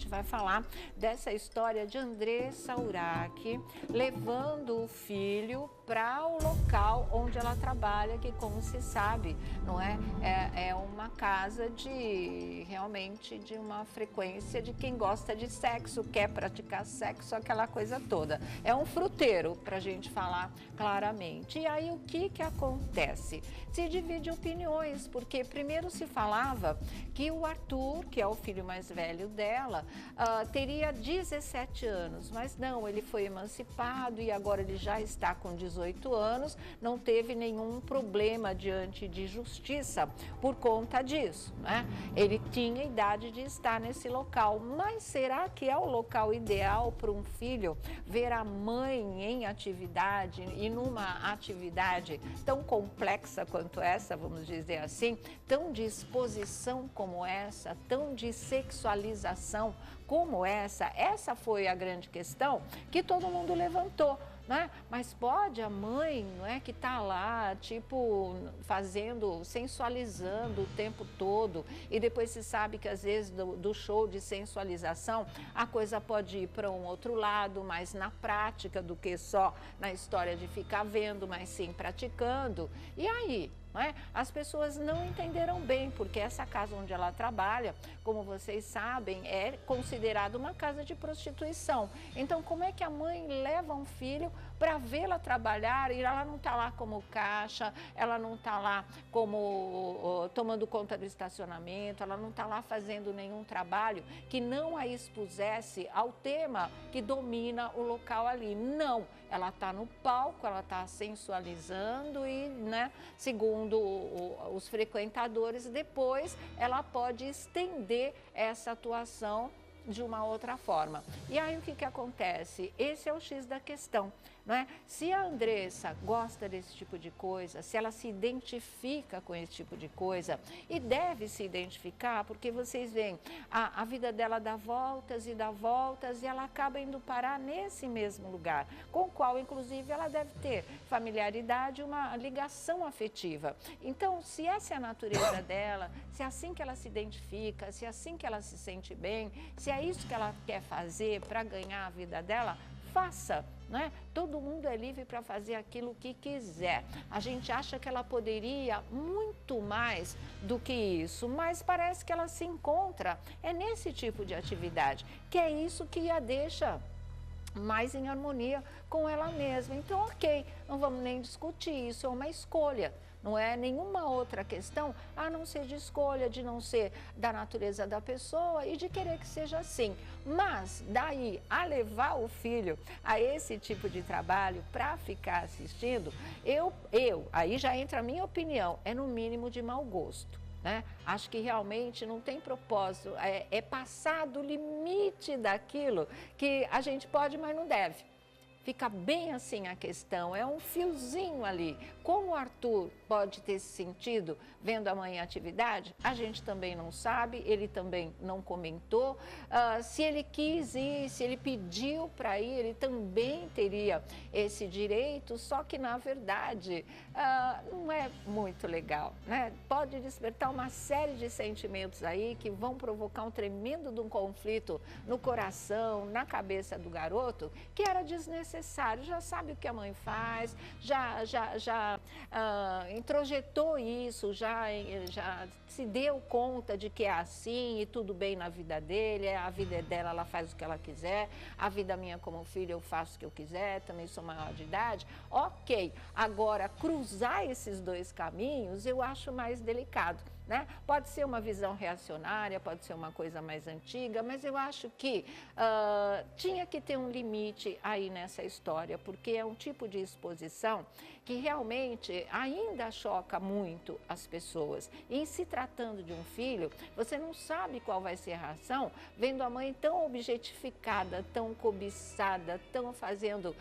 gente vai falar dessa história de Andressa Urach levando o filho para o local onde ela trabalha, que, como se sabe, não é? É uma casa de realmente de uma frequência de quem gosta de sexo, quer praticar sexo, aquela coisa toda. É um fruteiro, para a gente falar claramente. E aí o que acontece? Se divide opiniões, porque primeiro se falava que o Arthur, que é o filho mais velho dela, teria 17 anos, mas não, ele foi emancipado e agora ele já está com 18 anos, não teve nenhum problema diante de justiça por conta disso, né? Ele tinha idade de estar nesse local, mas será que é o local ideal para um filho ver a mãe em atividade e numa atividade tão complexa quanto essa, vamos dizer assim, tão de exposição como essa, tão de sexualização como essa? Essa foi a grande questão que todo mundo levantou. Né? Mas pode a mãe, não é, que está lá, tipo, fazendo, sensualizando o tempo todo, e depois se sabe que às vezes do show de sensualização a coisa pode ir para um outro lado, mais na prática do que só na história de ficar vendo, mas sim praticando. E aí? Não é? As pessoas não entenderam bem, porque essa casa onde ela trabalha, como vocês sabem, é considerada uma casa de prostituição. Então, como é que a mãe leva um filho para vê-la trabalhar e ela não está lá como caixa, ela não está lá como tomando conta do estacionamento, ela não está lá fazendo nenhum trabalho que não a expusesse ao tema que domina o local ali. Não, ela está no palco, ela está sensualizando e, né, segundo os frequentadores, depois ela pode estender essa atuação de uma outra forma. E aí o que acontece? Esse é o X da questão, não é? Se a Andressa gosta desse tipo de coisa, se ela se identifica com esse tipo de coisa, e deve se identificar, porque vocês veem, a vida dela dá voltas e dá voltas e ela acaba indo parar nesse mesmo lugar, com o qual, inclusive, ela deve ter familiaridade, uma ligação afetiva. Então, se essa é a natureza dela, se é assim que ela se identifica, se é assim que ela se sente bem, se é isso que ela quer fazer para ganhar a vida dela, faça, né? Todo mundo é livre para fazer aquilo que quiser. A gente acha que ela poderia muito mais do que isso, mas parece que ela se encontra nesse tipo de atividade, que é isso que a deixa mais em harmonia com ela mesma. Então, ok, não vamos nem discutir, isso é uma escolha. Não é nenhuma outra questão a não ser de escolha, de não ser da natureza da pessoa e de querer que seja assim. Mas daí a levar o filho a esse tipo de trabalho para ficar assistindo, aí já entra a minha opinião, é no mínimo de mau gosto. Né? Acho que realmente não tem propósito, é passar do limite daquilo que a gente pode, mas não deve. Fica bem assim a questão, é um fiozinho ali. Como o Arthur pode ter se sentido vendo a mãe em atividade, a gente também não sabe, ele também não comentou. Se ele quis ir, se ele pediu para ir, ele também teria esse direito, só que na verdade não é muito legal, né? Pode despertar uma série de sentimentos aí que vão provocar um tremendo de um conflito no coração, na cabeça do garoto, que era desnecessário. Já sabe o que a mãe faz, já introjetou isso, já se deu conta de que é assim e tudo bem na vida dele, a vida é dela, ela faz o que ela quiser, a vida minha como filha eu faço o que eu quiser, também sou maior de idade, ok. Agora, cruzar esses dois caminhos eu acho mais delicado. Né? Pode ser uma visão reacionária, pode ser uma coisa mais antiga, mas eu acho que tinha que ter um limite aí nessa história, porque é um tipo de exposição que realmente ainda choca muito as pessoas. E em se tratando de um filho, você não sabe qual vai ser a reação vendo a mãe tão objetificada, tão cobiçada, tão fazendo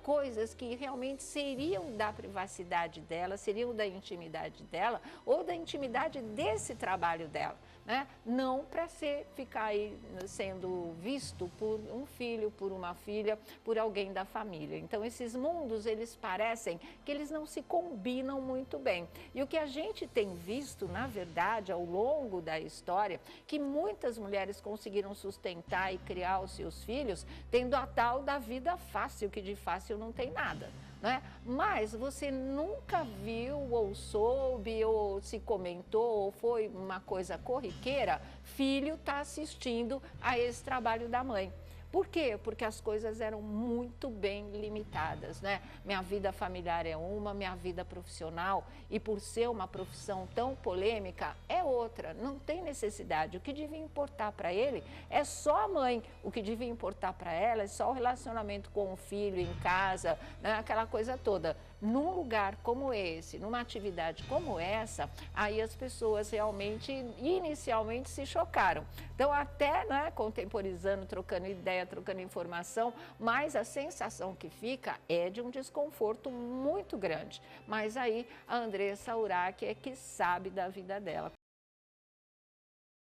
coisas que realmente seriam da privacidade dela, seriam da intimidade dela ou da intimidade desse trabalho dela. né? Não para ficar aí sendo visto por um filho, por uma filha, por alguém da família. Então, esses mundos, eles parecem que eles não se combinam muito bem. E o que a gente tem visto, na verdade, ao longo da história, que muitas mulheres conseguiram sustentar e criar os seus filhos tendo a tal da vida fácil, que de fácil não tem nada. Né? Mas você nunca viu ou soube ou se comentou ou foi uma coisa corriqueira, filho está assistindo a esse trabalho da mãe. Por quê? Porque as coisas eram muito bem limitadas, né? Minha vida familiar é uma, minha vida profissional, e por ser uma profissão tão polêmica, é outra. Não tem necessidade. O que devia importar para ele é só a mãe. O que devia importar para ela é só o relacionamento com o filho em casa, né? Aquela coisa toda. Num lugar como esse, numa atividade como essa, aí as pessoas realmente, inicialmente, se chocaram. Então, até, né, contemporizando, trocando ideia, trocando informação, mas a sensação que fica é de um desconforto muito grande. Mas aí a Andressa Urach é que sabe da vida dela.